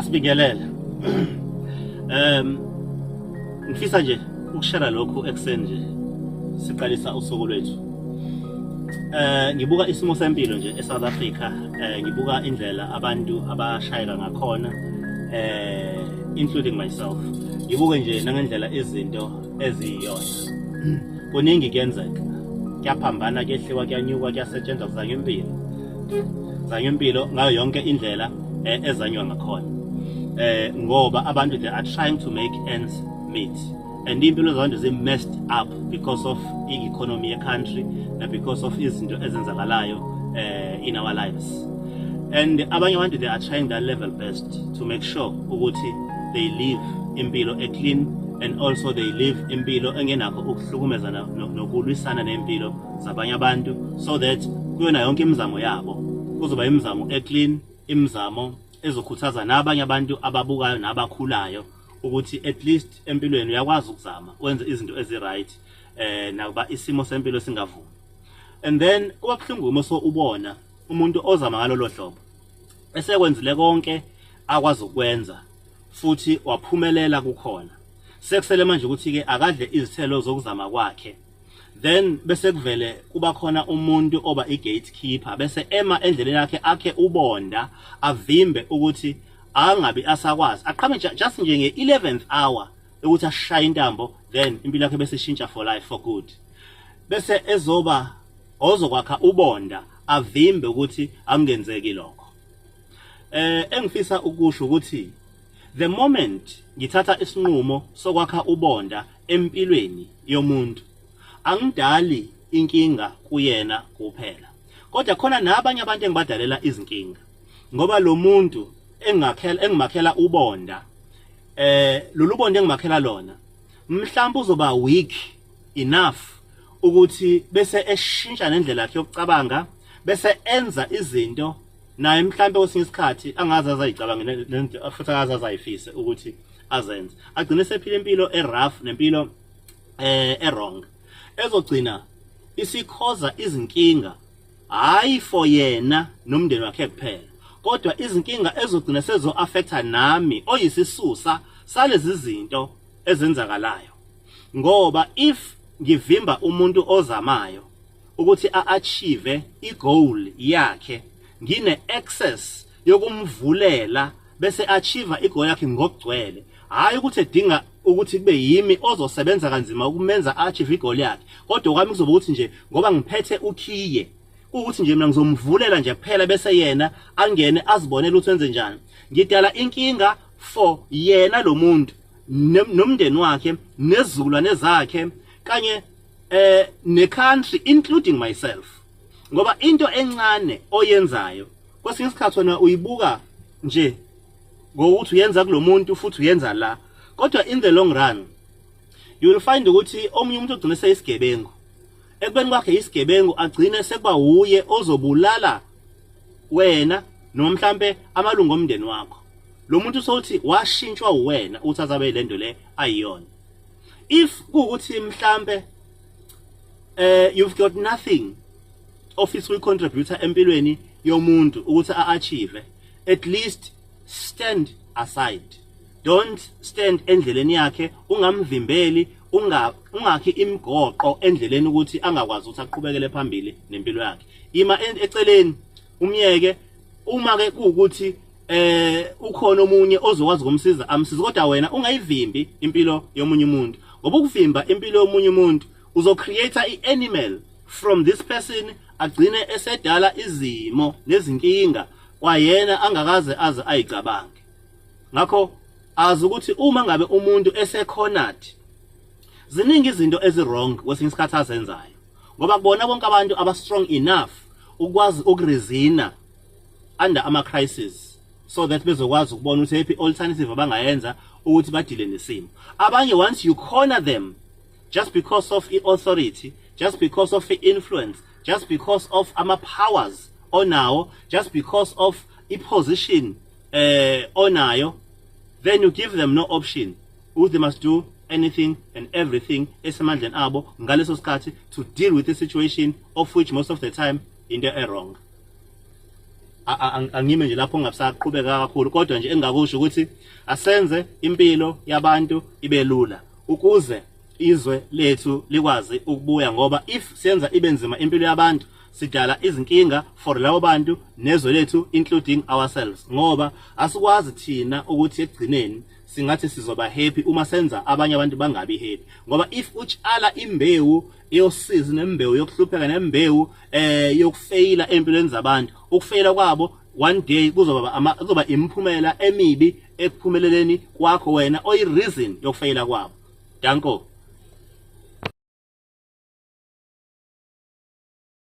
Asibingelele. Ngifisa nje ukushare lokho ekseni nje siqalisa usuku lwethu. Ngibuka isimo sempilo nje eSouth Africa, ngibuka indlela abantu abashayeka ngakhona, including myself. Ngibuke nje nangendlela izinto eziyiyona. Kuningi kuyenzeka. Kuyaphambana, kuyehliwa, kuyanyuka, kuyasetshenzwa kuzanywa impilo. Zanywa impilo ngayo yonke indlela ezanywa ngakhona. Ngoba abantu they are trying to make ends meet. And impilo zabantu zi messed up because of economy country and because of izinto ezenzakalayo in our lives. And abanye abantu they are trying their level best to make sure ukuthi they live impilo clean, and also they live impilo engenakho ukuhlukumeza nokulwisana nempilo zabanye abantu, so that kuyona yonke imizamo yabo kuzoba imizamo clean, imizamo ezokhuthaza nabanye abantu ababukayo nabakhulayo ukuthi at least empilweni uyakwazi ukuzama wenze izinto ezi-right, nakuba isimo sempilo singavumi. And then kuba buhlungu uma ubona umuntu ozama ngalolo hlobo esekwenzile konke akwazi ukwenza futhi waphumelela kukhona, sekusele manje ukuthi ke akadle izithelo zokuzama kwakhe. Then bese kuvele kuba khona umuntu oba i-gatekeeper bese ema endleleni yakhe akhe ubonda avimbe ukuthi angabi asakwazi aqhame just nje nge-11th hour ukuthi ashaye intambo, then impilo yakhe bese ishintsha for life, for good. Bese ezoba ozokwakha ubonda avimbe ukuthi angenzeki lokho. Engifisa ukusho ukuthi the moment ngithatha isinqumo sokwakha ubonda empilweni yomuntu, angidali inkinga kuyena kuphela, kodwa khona nabanye abantu engibadalela izinkinga, ngoba lo muntu engimakhela ubonda, lolu bonda engimakhela lona mhlawumbe uzoba weak enough ukuthi bese eshintsha nendlela yakhe yokucabanga, bese enza izinto naye mhlawumbe kwesinye isikhathi angaze azayicabanga futhi akaze azayifise ukuthi azenze, agcine sephila impilo rough nempilo wrong ezogcina isikhoza izinkinga, hayi for yena nomndeni wakhe kuphela, kodwa izinkinga ezogcina sezo affecta nami oyisisusa salezi zinto ezenzakalayo. Ngoba if ngivimba umuntu ozamayo ukuthi a-achieve i-goal yakhe, ngine access yokumvulela bese achieve i-goal yakhe ngokugcwele, hayi ukuthi edinga ukuthi kube yimi ozosebenza kanzima ukumenza achieve i-goal yakhe, kodwa kwami kuzoba ukuthi nje ngoba ngiphethe ukhiye ukuthi nje mina ngizomvulela nje kuphela bese yena angene azibonele ukuthi wenze njani. Ngidala inkinga for yena lo muntu nomndeni wakhe nezizukulwane zakhe kanye ne-country including myself, ngoba into encane oyenzayo kwesinye isikhathi wena uyibuka nje ngokuthi uyenza kulo muntu futhi uyenza la, kodwa in the long run you will find ukuthi omunye umuntu ugcine seyisigebengu, ekubeni kwakhe isigebengu agcine sekuba uye ozobulala wena noma mhlambe amalungu omndeni wakho. Lo muntu sokuthi washintshwa uwena uthi azabe lento le ayiyona. If kuukuthi mhlambe you've got nothing office will contribute empilweni yomuntu ukuthi a-achieve, at least stand aside. Don't stand endleleni yakhe, ungamvimbeli, ungakhi imigoqo endleleni ukuthi angakwazi ukuthi aqhubekele phambili nempilo yakhe. Ima eceleni umyeke, uma ke kuukuthi ukhona omunye ozokwazi ukumsiza amsiza, kodwa wena ungayivimbi impilo yomunye umuntu, ngoba ukuvimba impilo yomunye umuntu uzocreate i-animal from this person, agcine esedala izimo nezinkinga kwayena angakaze aze ayicabange. Ngakho azi ukuthi uma ngabe umuntu esekhonati ziningi izinto ezi-wrong kwesinye isikhathi azenzayo, ngoba kubona bonke abantu aba-strong enough ukwazi ukurizina under ama-crisis, so that bezokwazi ukubona ukuthi ephi alternative abangayenza ukuthi badile nesimo. Abanye once you corner them just because of i-authority, just because of i-influence, just because of ama-powers onawo, just because of i-position onayo, then you give them no option. They must do anything and everything esemandleni abo ngaleso sikhathi to deal with the situation of which most of the time into wrong. angime nje lapho ngabusaqhubeka kakhulu, kodwa nje engakusho ukuthi asenze impilo yabantu ibe lula ukuze izwe lethu likwazi ukubuya, ngoba if senza ibe nzima impilo yabantu sidala izinkinga for labo bantu nezwe lethu including ourselves, ngoba asikwazi thina ukuthi ekugcineni singathi sizoba happy uma senza abanye abantu bangabi happy. Ngoba if utshala imbewu yosizi nembewu yokuhlupheka nembewu yokufeyila empilweni zabantu, ukufeyila kwabo one day kuzoba imphumela emibi ekuphumeleleni kwakho wena oyi reason yokufeyila kwabo. Danko.